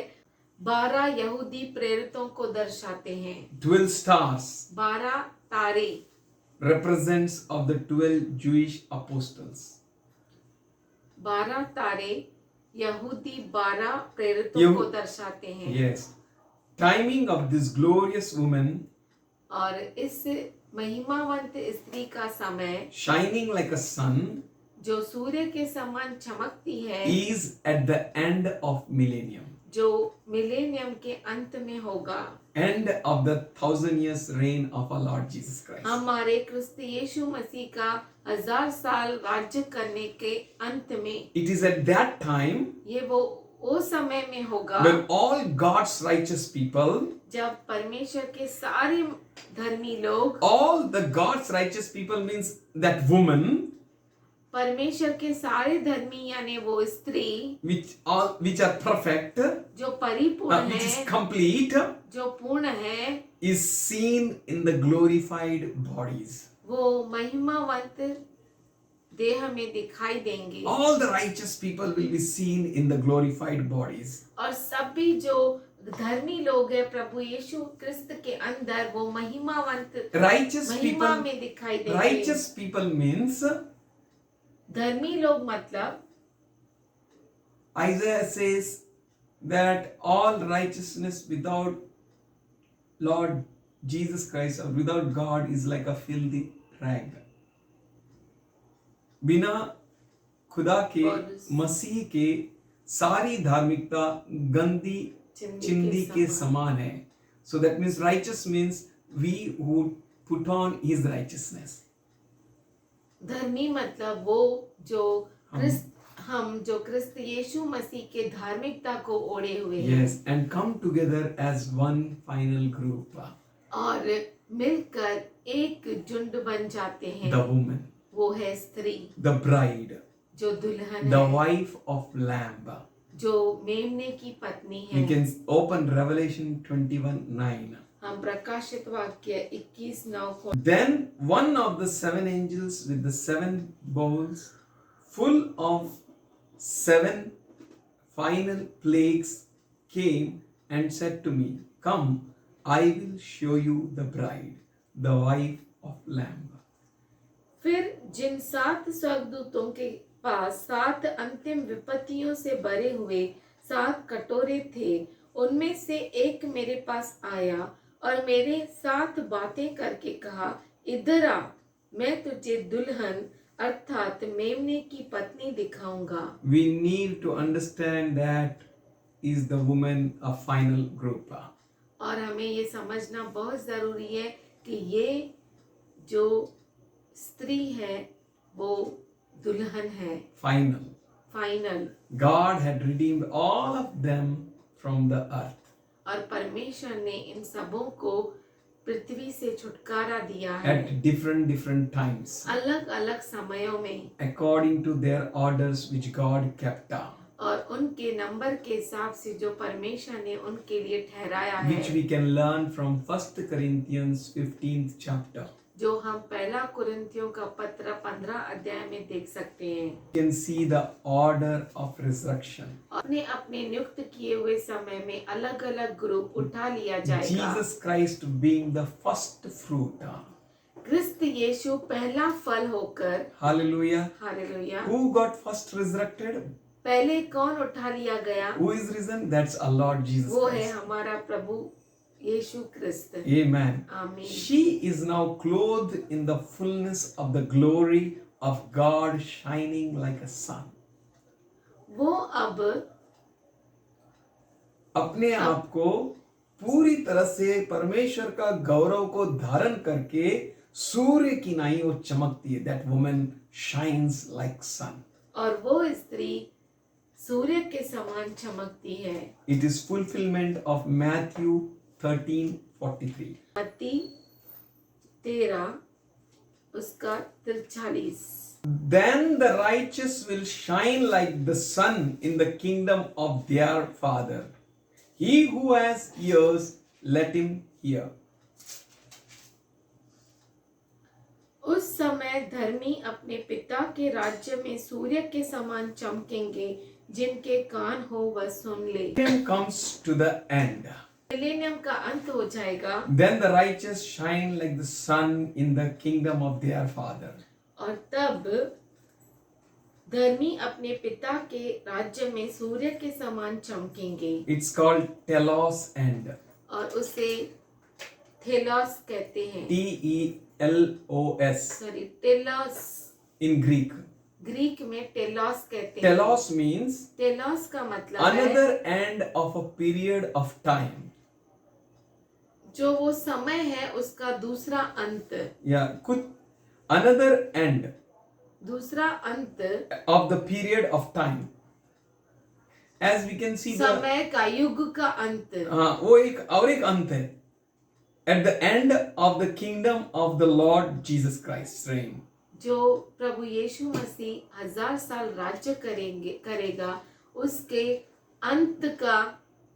12 यहूदी प्रेरितों को दर्शाते हैं। 12 stars 12 तारे represents of the 12 Jewish apostles. 12 तारे यहूदी 12 प्रेरितों को दर्शाते हैं। Yes. Timing of this glorious woman और इस महिमावंत स्त्री का समय shining like a sun जो सूर्य के समान चमकती है is at the end of millennium. जो मिलेनियम के अंत में होगा। End of the 1000 years reign of our Lord Jesus Christ. हमारे क्रिस्त यीशु मसीह का 1000 साल राज्य करने के अंत में It is at that time ये वो समय में होगा when all God's righteous people, जब परमेश्वर के सारे धर्मी लोग all the God's righteous people means that woman परमेश्वर के सारे धर्मी यानी वो स्त्री which are perfect, जो परिपूर्ण which is है complete, जो पूर्ण है is seen in the glorified bodies. वो महिमावंत देह में दिखाई देंगे All the righteous people will be seen in the glorified bodies. और सभी जो धर्मी लोग हैं प्रभु यीशु क्रिस्त के अंदर वो महिमावंत Righteous महिमा people, में दिखाई देंगे। righteous people means धर्मी लोग मतलब Isaiah says that all righteousness without Lord Jesus Christ or without God is like a filthy rag. बिना खुदा के मसीह के सारी धार्मिकता गंदी चिंदी के समान है. So that means righteous means we who put on his righteousness. धर्मी मतलब वो जो हम जो क्रिस्त यीशु मसीह के धार्मिकता को ओढ़े हुए हैं Yes, and come together as one final group. और मिलकर एक झुंड बन जाते हैं। The woman, वो है स्त्री, the bride, जो दुल्हन the है, wife of Lamb. जो मेमने की पत्नी You है। can open Revelation 21:9. हम प्रकाशित वाक्य 21:9 को Then one of the seven angels with the seven bowls full of seven final plagues came and said to me, Come, I will show you the bride, the wife of Lamb. फिर जिन 7 स्वर्गदूतों के पास 7 अंतिम विपत्तियों से भरे हुए 7 कटोरे थे, उनमें से एक मेरे पास आया और मेरे 7 बातें करके कहा, इधर आ, मैं तुझे दुल्हन अर्थात मेमने की पत्नी दिखाऊंगा। We need to understand that is the woman a final group. और हमें ये समझना बहुत जरूरी है कि ये जो स्त्री है वो दुल्हन है, Final. Final. God had redeemed all of them from the earth और परमेश्वर ने इन सबों को पृथ्वी से छुटकारा दिया है at different times अलग अलग समयों में according to their orders which God kept down, और उनके नंबर के हिसाब से जो परमेश्वर ने उनके लिए ठहराया which है, we can learn from 1 Corinthians 15th chapter. जो हम पहला कुरिन्थियों का पत्र 15 अध्याय में देख सकते हैं। You can see the order of resurrection. अपने अपने नियुक्त किए हुए समय में अलग अलग ग्रुप उठा लिया जाएगा। Jesus Christ being the first fruit. क्रिस्त यीशु पहला फल होकर, Hallelujah. Hallelujah. Who got first resurrected? पहले कौन उठा लिया गया? Who is risen? That's our Lord Jesus वो है Christ. हमारा प्रभु यीशु क्रिस्त। Amen. आमीन। She is now clothed in the fullness of the glory of God, shining like a sun. वो अब अपने आप को पूरी तरह से परमेश्वर का गौरव को धारण करके सूर्य की नाई वो चमकती है. That woman shines like sun. और वो स्त्री सूर्य के समान चमकती है। It is fulfillment of Matthew 13:43. मत्ती 13 उसका 43। Then the righteous will shine like the sun in the kingdom of their Father. He who has ears, let him hear. उस समय धर्मी अपने पिता के राज्य में सूर्य के समान चमकेंगे, जिनके कान हो वह सुन ले। Millennium comes to the end. Millennium का अंत हो जाएगा Then the righteous shine like the sun in the kingdom of their Father. और तब धर्मी अपने पिता के राज्य में सूर्य के समान चमकेंगे। It's called telos end. और उसे थेलोस कहते हैं, T-E-L-O-S sorry telos, in Greek. Greek में टेलोस कहते हैं। Telos means टेलोस का मतलब है another end of a period of time. जो वो समय है उसका दूसरा अंत, Yeah, कुछ another end दूसरा अंत, of the period of time. As we can see the समय का, युग का अंत। हाँ वो एक और एक अंत है. At the end of the kingdom of the Lord Jesus Christ's reign. जो प्रभु यीशु मसीह 1000 साल राज्य करेगा, उसके अंत का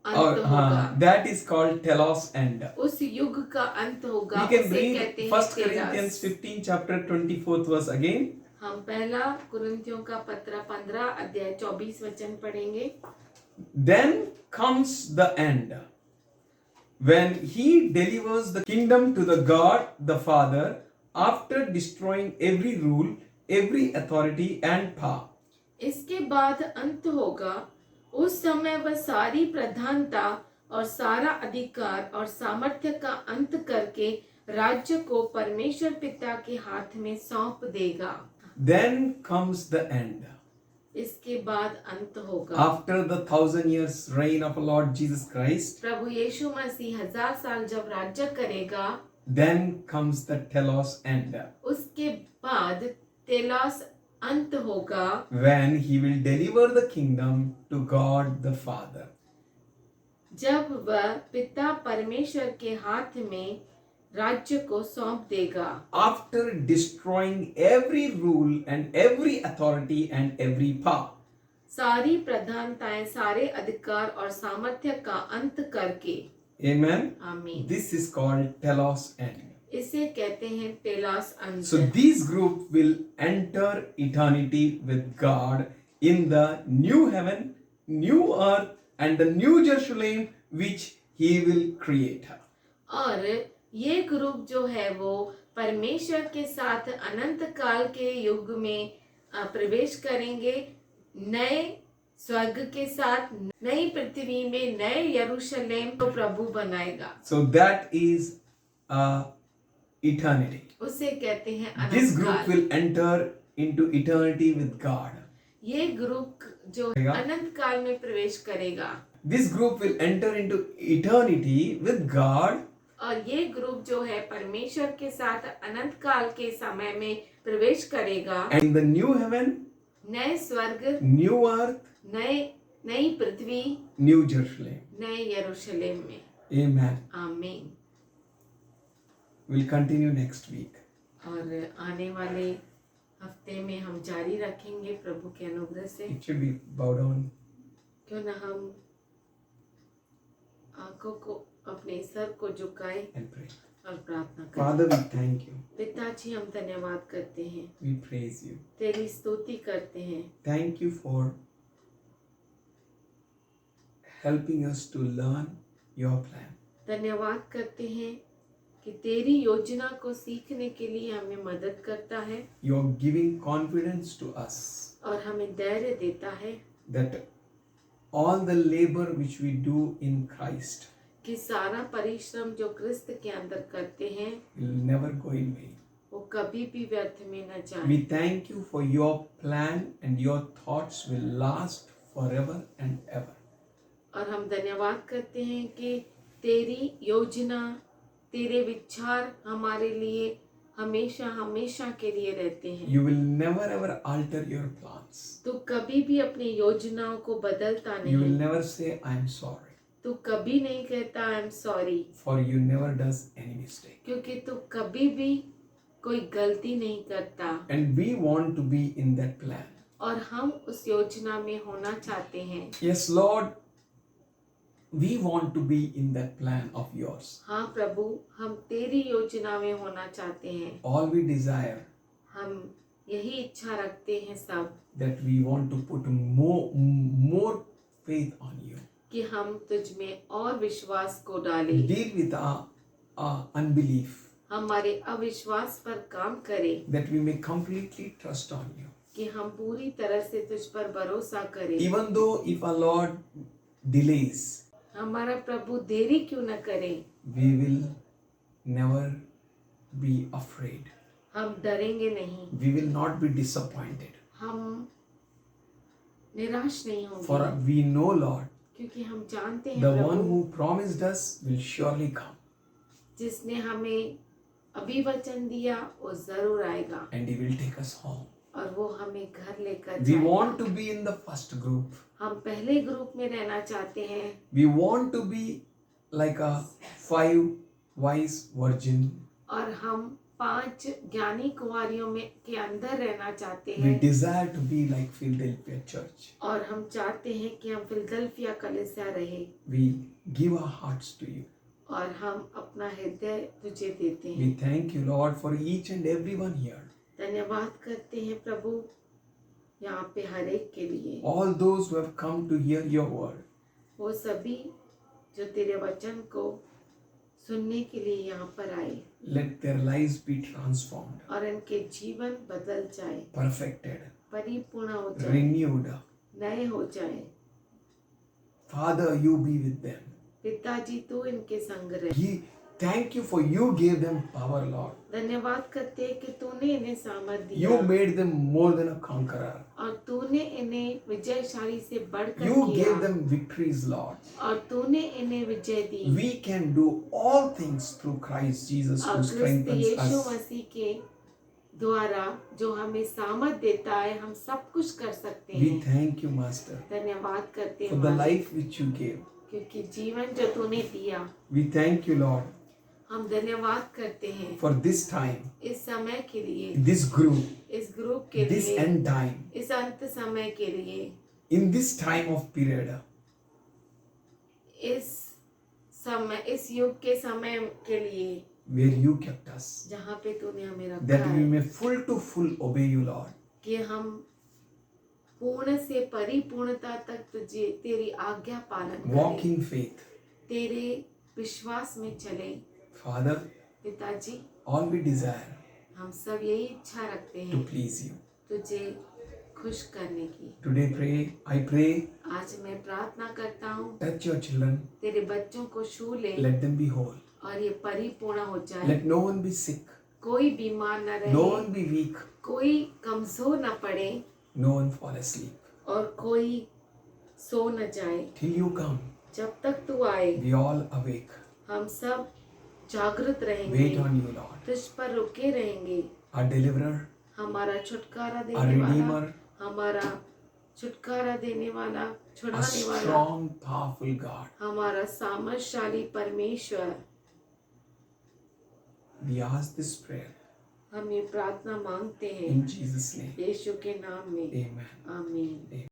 अंत और होगा। हाँ, that is called telos end. उस युग का अंत होगा। We can उसे read कहते हैं 1 तेलास। Corinthians 15 chapter 24th verse again. हम पहला कुरिन्थियों का पत्र 15 अध्याय 24 वचन पढ़ेंगे। Then comes the end, when he delivers the kingdom to the God the Father, after destroying every rule, every authority and power. इसके बाद अंत होगा, उस समय वह सारी प्रधानता और सारा अधिकार और सामर्थ्य का अंत करके राज्य को परमेश्वर पिता के हाथ में सौंप देगा। Then comes the end. इसके बाद अंत होगा। After the 1,000 years reign of Lord Jesus Christ, प्रभु यीशु मसीह 1000 साल जब राज्य करेगा, then comes the telos end, उसके बाद तेलॉस अंत होगा, when he will deliver the kingdom to God the Father. जब वह पिता परमेश्वर के हाथ में राज्य को सौंप देगा। After destroying every rule and every authority and every power. सारी प्रधानताएं, सारे अधिकार और सामर्थ्य का अंत करके। Amen. आमीन। This is called telos end. इसे कहते हैं तेलॉस अंत। So this group will enter eternity with God in the new heaven, new earth and the new Jerusalem which he will create. और ये ग्रुप जो है वो परमेश्वर के साथ अनंत काल के युग में प्रवेश करेंगे, नए स्वर्ग के साथ, नई पृथ्वी में नए यरूशलेम को प्रभु बनाएगा। So that is eternity. उसे कहते हैं अनंत This group काल। will enter into eternity with God. ये ग्रुप जो अनंत काल में प्रवेश करेगा। This group will enter into eternity with God. और ये ग्रुप जो है परमेश्वर के साथ अनंत काल के समय में प्रवेश करेगा। And the new heaven, नए स्वर्ग, new earth, नई पृथ्वी, new Jerusalem. नए यरूशलेम में। Amen. आमीन। We'll continue next week. और आने वाले हफ्ते में हम जारी रखेंगे प्रभु के अनुग्रह से। It should be bow down. क्यों ना हम आंखों को, अपने सर को झुकाए And pray. और प्रार्थना करें। Father, we thank you. पिताजी, हम धन्यवाद करते हैं, We praise you. तेरी स्तुति करते हैं। Thank you for helping us to learn your plan. धन्यवाद करते हैं कि तेरी योजना को सीखने के लिए हमें मदद करता है You're giving confidence to us और हमें धैर्य देता है that all the labor which we do in Christ कि सारा परिश्रम जो क्रिस्त के अंदर करते हैं will never go in vain. वो कभी भी व्यर्थ में न जाए। We thank you for your plan and your thoughts will last forever and ever. और हम धन्यवाद करते हैं कि तेरी योजना, तेरे विचार हमारे लिए हमेशा हमेशा के लिए रहते हैं। You will never ever alter your plans. तू कभी भी अपनी योजनाओं को बदलता You will नहीं। never say I am sorry, तू कभी नहीं कहता I am sorry, for you never does any mistake. क्योंकि तू कभी भी कोई गलती नहीं करता। And we want to be in that plan. और हम उस योजना में होना चाहते हैं। Yes, Lord, we want to be in that plan of yours. हाँ प्रभु, हम तेरी योजना में होना चाहते हैं। All we desire हम यही इच्छा रखते हैं सब that we want to put more faith on you. कि हम तुझ में और विश्वास को डालें, Deal with our unbelief, हमारे अविश्वास पर काम करें, that we may completely trust on you. कि हम पूरी तरह से तुझ पर भरोसा करें। Even though if our Lord delays, हमारा प्रभु देरी क्यों न करे, we will never be afraid. हम डरेंगे नहीं, We will not be disappointed. हम निराश नहीं For होंगे, we know, Lord, क्योंकि हम जानते हैं the one Prabhu who promised us will surely come जिसने हमें अभी वचन दिया वो जरूर आएगा and he will take us home. और वो हमें घर लेकर We want जाएगा। to be in the first group. हम पहले ग्रुप में रहना चाहते हैं। We want to be like a 5 wise virgin. और हम 5 ज्ञानी कुंवारियों में के अंदर रहना चाहते We हैं। desire to be like Philadelphia church. और हम चाहते हैं कि हम फिलदेल्फिया कलीसिया रहे We give our hearts to you. और हम अपना हृदय तुझे देते हैं। We thank you, Lord, for each and everyone here. धन्यवाद करते हैं प्रभु यहाँ पे हर एक के लिए, all those who have come to hear your word. वो सभी जो तेरे वचन को सुनने के लिए यहाँ पर आए Let their lives be transformed, और इनके जीवन बदल जाए, perfected, परिपूर्ण हो जाए, renewed. नए हो जाए। Father, you be with them. पिताजी तू इनके संग रहे। Thank you for you gave them power, Lord. धन्यवाद करते हैं कि तूने इन्हें सामर्थ्य You दिया made them more than a conqueror. और तूने इन्हें विजयशाली से बढ़कर You किया gave them victories, Lord. और तूने इन्हें विजय दी We can do all things through Christ Jesus और who क्रिस्त strengthens यीशु us. मसीह के द्वारा जो हमें सामर्थ देता है, हम सब कुछ कर सकते We हैं। thank you, Master, धन्यवाद करते for हैं the मालिक, life which you gave. क्योंकि जीवन जो तूने दिया, We thank you, Lord, हम धन्यवाद करते हैं for this time, इस समय के लिए, this group, इस ग्रुप के this लिए, end time, इस अंत समय के लिए, in this time of period. इस समय, इस युग के समय के लिए Where you kept us, जहाँ पे तूने हमें रखा that we है, may full to full obey you, Lord. कि हम पूर्ण से परिपूर्णता तक तुझे तेरी आज्ञा पालन Walk करें, in faith. तेरे विश्वास में चले। Father, पिताजी, all we desire हम सब यही इच्छा रखते to हैं please you. तुझे खुश करने की। Today I pray, आज मैं प्रार्थना करता हूँ touch your children, तेरे बच्चों को छू ले let them be whole. और ये परिपूर्ण हो जाए, Let no one be sick, कोई बीमार न रहे, no one be weak, कोई कमजोर न पड़े no one fall asleep. और कोई सो न जाए। Till you come, जब तक तू आए we all awake. हम सब जागृत रहेंगे, Wait on you, Lord. तुझ पर रुके रहेंगे। Our deliverer, हमारा छुटकारा our देने वाला, redeemer, हमारा छुटकारा देने वाला, a छुड़ाने वाला, strong, powerful God. हमारा सामर्थशाली परमेश्वर। We ask this prayer हम ये प्रार्थना मांगते हैं in Jesus' name. यीशु के नाम में, Amen. आमीन।